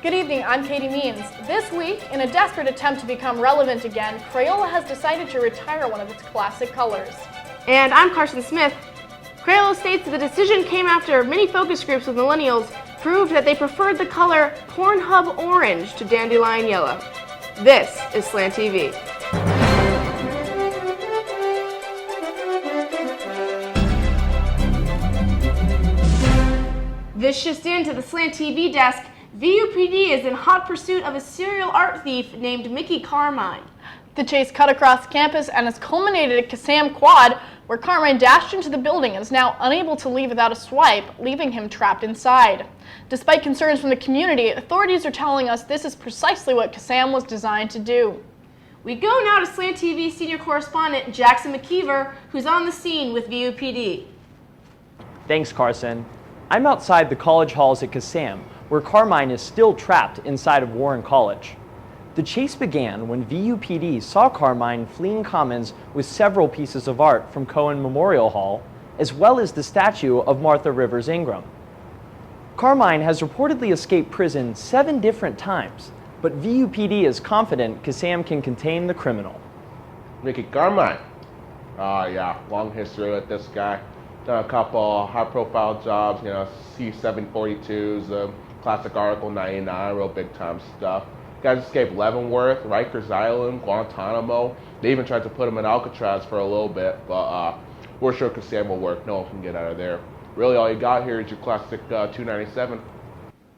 Good evening, I'm Katie Means. This week, in a desperate attempt to become relevant again, Crayola has decided to retire one of its classic colors. And I'm Carson Smith. Crayola states that the decision came after many focus groups with millennials proved that they preferred the color Pornhub orange to dandelion yellow. This is Slant TV. This shifts into the Slant TV desk. VUPD is in hot pursuit of a serial art thief named Mickey Carmine. The chase cut across campus and has culminated at Kassam Quad, where Carmine dashed into the building and is now unable to leave without a swipe, leaving him trapped inside. Despite concerns from the community, authorities are telling us this is precisely what Kassam was designed to do. We go now to Slant TV senior correspondent Jackson McKeever, who's on the scene with VUPD. Thanks, Carson. I'm outside the college halls at Kassam, where Carmine is still trapped inside of Warren College. The chase began when VUPD saw Carmine fleeing Commons with several pieces of art from Cohen Memorial Hall, as well as the statue of Martha Rivers Ingram. Carmine has reportedly escaped prison 7 different times, but VUPD is confident Kassam can contain the criminal. Mickey Carmine. Yeah, long history with this guy. Done a couple high-profile jobs, C-742s, classic Article 99, real big-time stuff. Guys escaped Leavenworth, Rikers Island, Guantanamo. They even tried to put him in Alcatraz for a little bit, but we're sure Kassam will work. No one can get out of there. Really, all you got here is your classic 297.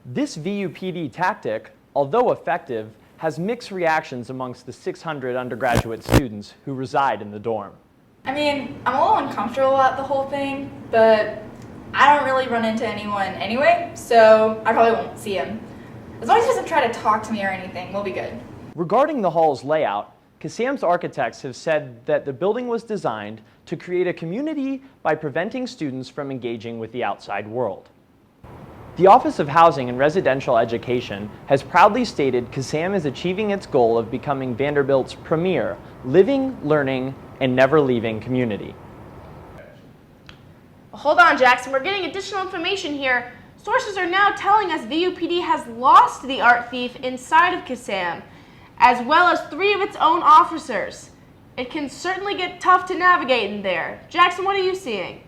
This VUPD tactic, although effective, has mixed reactions amongst the 600 undergraduate students who reside in the dorm. I mean, I'm a little uncomfortable about the whole thing, but I don't really run into anyone anyway, so I probably won't see him. As long as he doesn't try to talk to me or anything, we'll be good. Regarding the hall's layout, Kassam's architects have said that the building was designed to create a community by preventing students from engaging with the outside world. The Office of Housing and Residential Education has proudly stated Kassam is achieving its goal of becoming Vanderbilt's premier living, learning, and never leaving community. Hold on, Jackson. We're getting additional information here. Sources are now telling us VUPD has lost the art thief inside of Kassam, as well as 3 of its own officers. It can certainly get tough to navigate in there. Jackson, what are you seeing?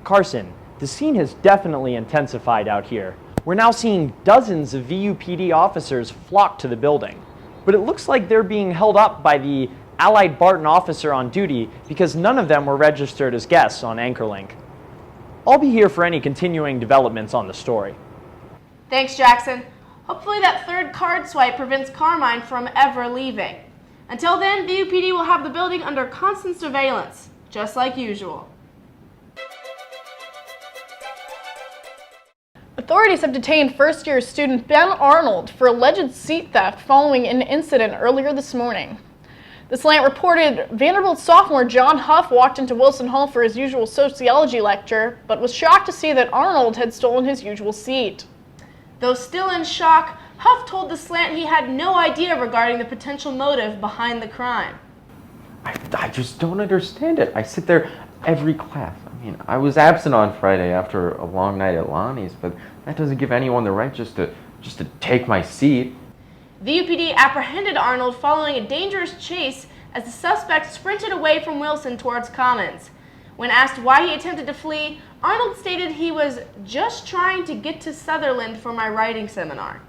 Carson, the scene has definitely intensified out here. We're now seeing dozens of VUPD officers flock to the building, but it looks like they're being held up by the Allied Barton officer on duty because none of them were registered as guests on AnchorLink. I'll be here for any continuing developments on the story. Thanks, Jackson. Hopefully that 3rd card swipe prevents Carmine from ever leaving. Until then, VUPD will have the building under constant surveillance, just like usual. Authorities have detained first-year student Ben Arnold for alleged seat theft following an incident earlier this morning. The Slant reported Vanderbilt sophomore John Huff walked into Wilson Hall for his usual sociology lecture, but was shocked to see that Arnold had stolen his usual seat. Though still in shock, Huff told the Slant he had no idea regarding the potential motive behind the crime. I just don't understand it. I sit there every class. I mean, I was absent on Friday after a long night at Lonnie's, but that doesn't give anyone the right just to take my seat. VUPD apprehended Arnold following a dangerous chase as the suspect sprinted away from Wilson towards Commons. When asked why he attempted to flee, Arnold stated he was just trying to get to Sutherland for my writing seminar.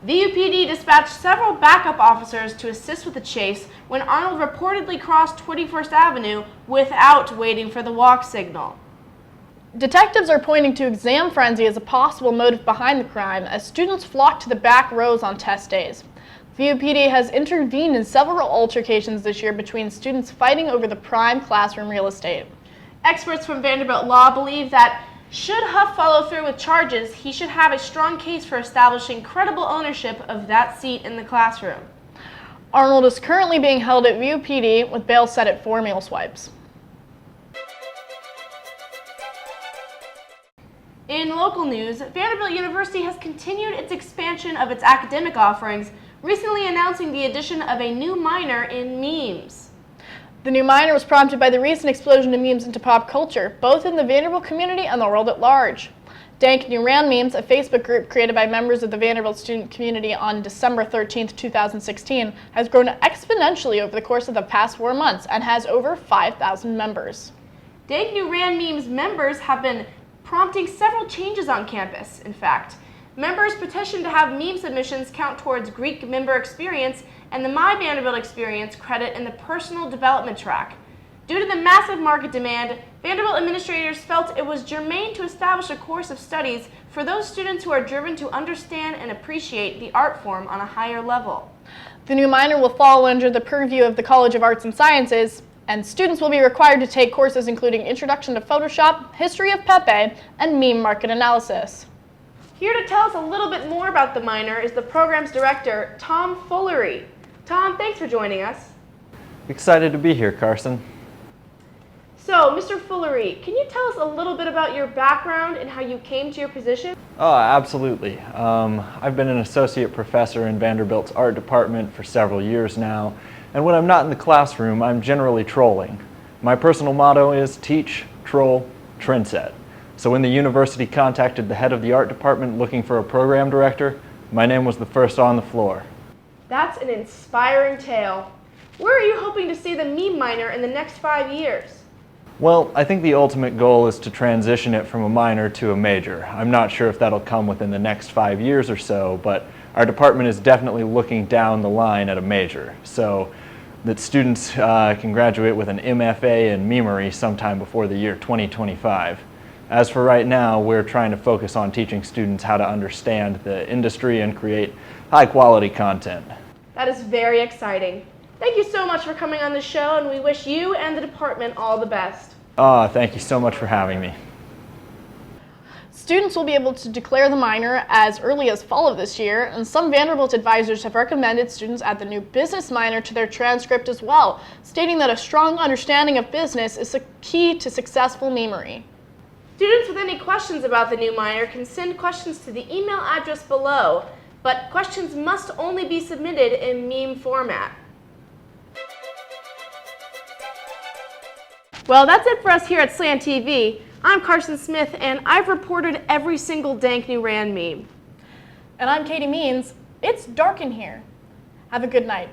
VUPD dispatched several backup officers to assist with the chase when Arnold reportedly crossed 21st Avenue without waiting for the walk signal. Detectives are pointing to exam frenzy as a possible motive behind the crime as students flock to the back rows on test days. VUPD has intervened in several altercations this year between students fighting over the prime classroom real estate. Experts from Vanderbilt Law believe that should Huff follow through with charges, he should have a strong case for establishing credible ownership of that seat in the classroom. Arnold is currently being held at VUPD with bail set at 4 meal swipes. In local news, Vanderbilt University has continued its expansion of its academic offerings, recently announcing the addition of a new minor in memes. The new minor was prompted by the recent explosion of memes into pop culture, both in the Vanderbilt community and the world at large. Dank New Rand Memes, a Facebook group created by members of the Vanderbilt student community on December 13, 2016, has grown exponentially over the course of the past 4 months and has over 5,000 members. Dank New Rand Memes members have been prompting several changes on campus, in fact. Members petitioned to have meme submissions count towards Greek member experience and the My Vanderbilt experience credit in the personal development track. Due to the massive market demand, Vanderbilt administrators felt it was germane to establish a course of studies for those students who are driven to understand and appreciate the art form on a higher level. The new minor will fall under the purview of the College of Arts and Sciences, and students will be required to take courses including Introduction to Photoshop, History of Pepe, and Meme Market Analysis. Here to tell us a little bit more about the minor is the program's director, Tom Fullery. Tom, thanks for joining us. Excited to be here, Carson. So, Mr. Fullery, can you tell us a little bit about your background and how you came to your position? Oh, absolutely. I've been an associate professor in Vanderbilt's art department for several years now, and when I'm not in the classroom, I'm generally trolling. My personal motto is teach, troll, trendset. So when the university contacted the head of the art department looking for a program director, my name was the first on the floor. That's an inspiring tale. Where are you hoping to see the meme minor in the next 5 years? Well, I think the ultimate goal is to transition it from a minor to a major. I'm not sure if that'll come within the next 5 years or so, but our department is definitely looking down the line at a major, so that students can graduate with an MFA in memery sometime before the year 2025. As for right now, we're trying to focus on teaching students how to understand the industry and create high-quality content. That is very exciting. Thank you so much for coming on the show, and we wish you and the department all the best. Thank you so much for having me. Students will be able to declare the minor as early as fall of this year, and some Vanderbilt advisors have recommended students add the new business minor to their transcript as well, stating that a strong understanding of business is the key to successful memery. Students with any questions about the new minor can send questions to the email address below, but questions must only be submitted in meme format. Well, that's it for us here at Slant TV. I'm Carson Smith, and I've reported every single Dank New Rand meme. And I'm Katie Means. It's dark in here. Have a good night.